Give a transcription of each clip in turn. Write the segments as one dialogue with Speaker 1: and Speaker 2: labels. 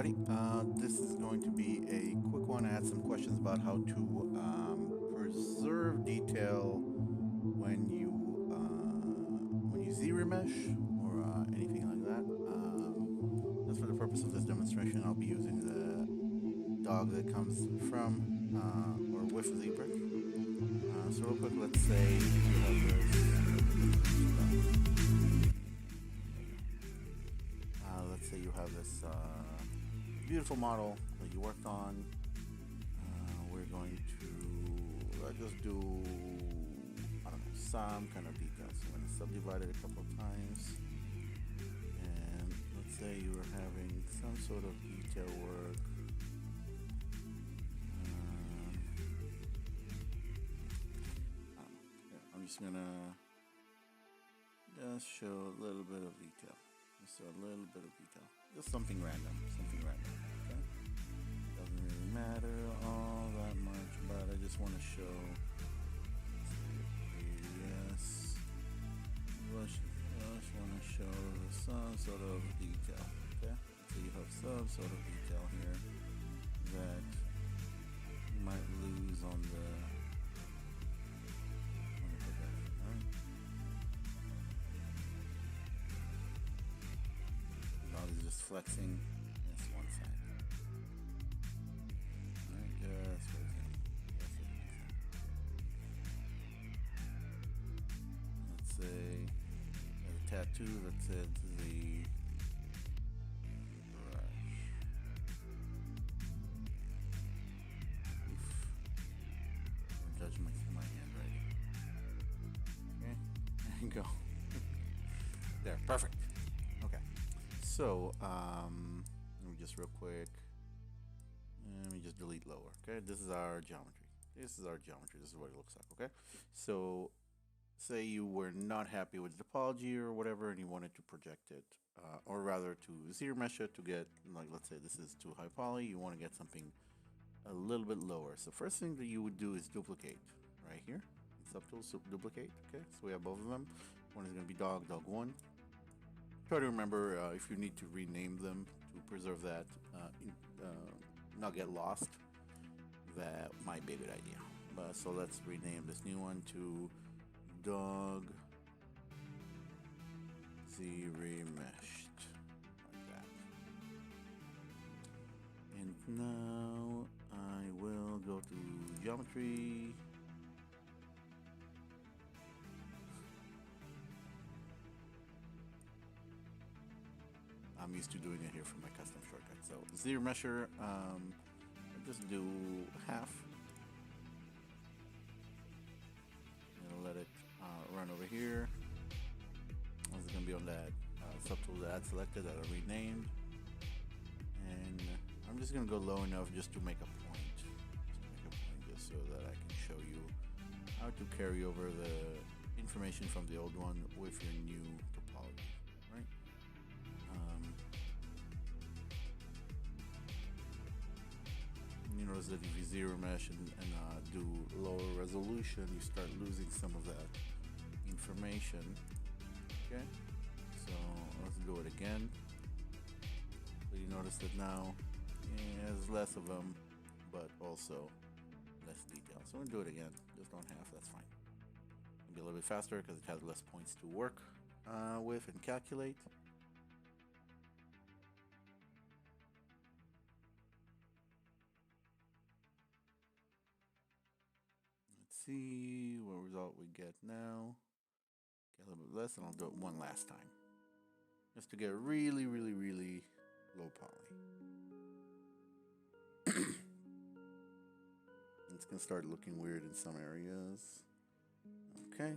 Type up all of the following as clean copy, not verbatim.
Speaker 1: everybody. This is going to be a quick one. I had some questions about how to preserve detail when you ZRemesh or anything like that. Just for the purpose of this demonstration, I'll be using the dog that comes from or with ZBrush. So real quick, let's say you have this beautiful model that you worked on. We're going to just do, I don't know, some kind of details. So I'm going to subdivide it a couple of times. And let's say you were having some sort of detail work. I'm just going to just show a little bit of detail. Just a little bit of detail. Just something random. Okay? Doesn't really matter all that much, but I just want to show. Yes. Just want to show some sort of detail. Okay? So you have some sort of detail here that you might lose on the. Just flexing this one side. Alright, just flexing. Let's say a tattoo that said the brush. Oof. Don't judge my handwriting. Okay, there you go. There, perfect. So, let me just real quick, let me just delete lower, okay? This is our geometry. This is what it looks like, okay? So, say you were not happy with the topology or whatever, and you wanted to project it, or rather to ZRemesh it to get, like, let's say this is too high poly, you want to get something a little bit lower. So first thing that you would do is duplicate, right here. Subtools, duplicate, okay? So we have both of them. One is going to be dog1. Try to remember if you need to rename them to preserve that, not get lost. That might be a good idea. So let's rename this new one to Dog ZRemeshed, like that. And now I will go to geometry. I'm used to doing it here from my custom shortcut. So ZRemesher, I'll just do half. I'm gonna let it run over here. This is gonna be on that subtool that I selected that I renamed. And I'm just gonna go low enough just to make a point. Just so that I can show you how to carry over the information from the old one with your new topology, right? You notice that if you ZRemesh and do lower resolution, you start losing some of that information. Okay, so let's do it again. So you notice that now it has less of them, but also less detail. So we'll do it again, just on half. That's fine. It'll be a little bit faster because it has less points to work with and calculate. See what result we get now. Get a little bit less, and I'll do it one last time. Just to get really, really, really low poly. It's gonna start looking weird in some areas. Okay.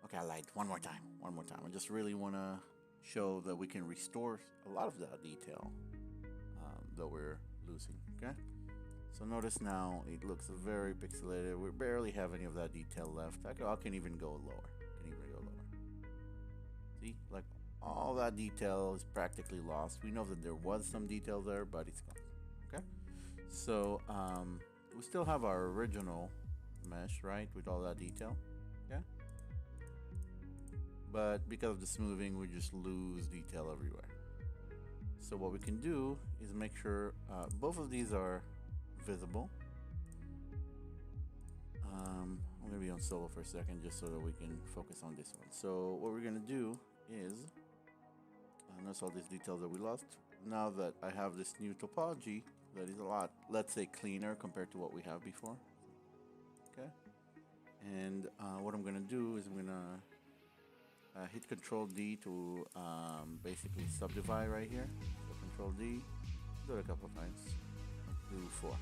Speaker 1: Okay, I lied. One more time. I just really wanna show that we can restore a lot of that detail that we're losing, okay? So notice now it looks very pixelated. We barely have any of that detail left. I can even go lower. See, like all that detail is practically lost. We know that there was some detail there, but it's gone. Okay. So we still have our original mesh, right, with all that detail. Yeah. But because of the smoothing, we just lose detail everywhere. So what we can do is make sure both of these are visible. I'm going to be on solo for a second just so that we can focus on this one. So what we're going to do is, notice all these details that we lost. Now that I have this new topology that is a lot, let's say, cleaner compared to what we have before. Okay. And what I'm going to do is I'm going to hit Control D to basically subdivide right here. So Control D, do it a couple of times. 1, 2, 4. Okay.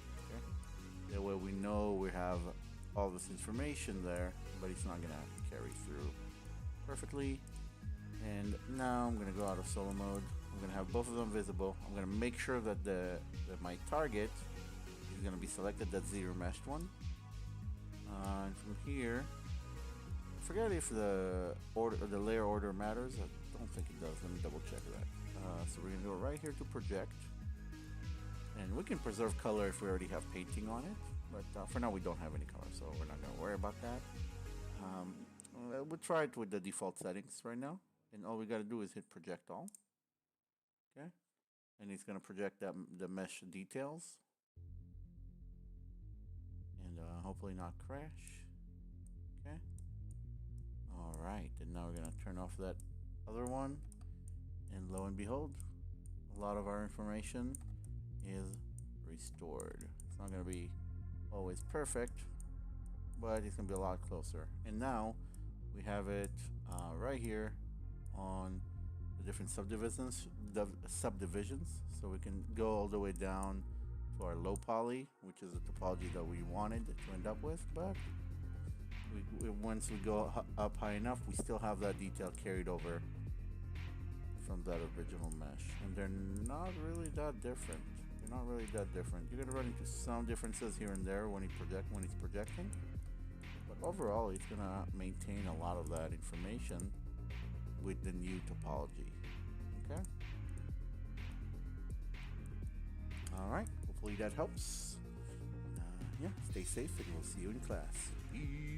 Speaker 1: That way we know we have all this information there, but it's not gonna carry through perfectly. And now I'm gonna go out of solo mode. I'm gonna have both of them visible. I'm gonna make sure that that my target is gonna be selected, that zero meshed one. And from here, I forget if the order, the layer order matters. I don't think it does. Let me double check that. So we're gonna go right here to project, and we can preserve color if we already have painting on it. But for now we don't have any color, so we're not going to worry about that. We'll try it with the default settings right now, and all we got to do is hit project all. Okay, and it's going to project the mesh details, and hopefully not crash. Okay, all right, and now we're going to turn off that other one, and lo and behold, a lot of our information is restored. It's not going to be always perfect, but it's gonna be a lot closer. And now we have it right here on the different subdivisions. So we can go all the way down to our low poly, which is the topology that we wanted to end up with. But once we go up high enough, we still have that detail carried over from that original mesh, and they're not really that different. Not really that different. You're gonna run into some differences here and there when it's projecting, but overall it's gonna maintain a lot of that information with the new topology. Okay. All right. Hopefully that helps. Yeah. Stay safe, and we'll see you in class. Peace.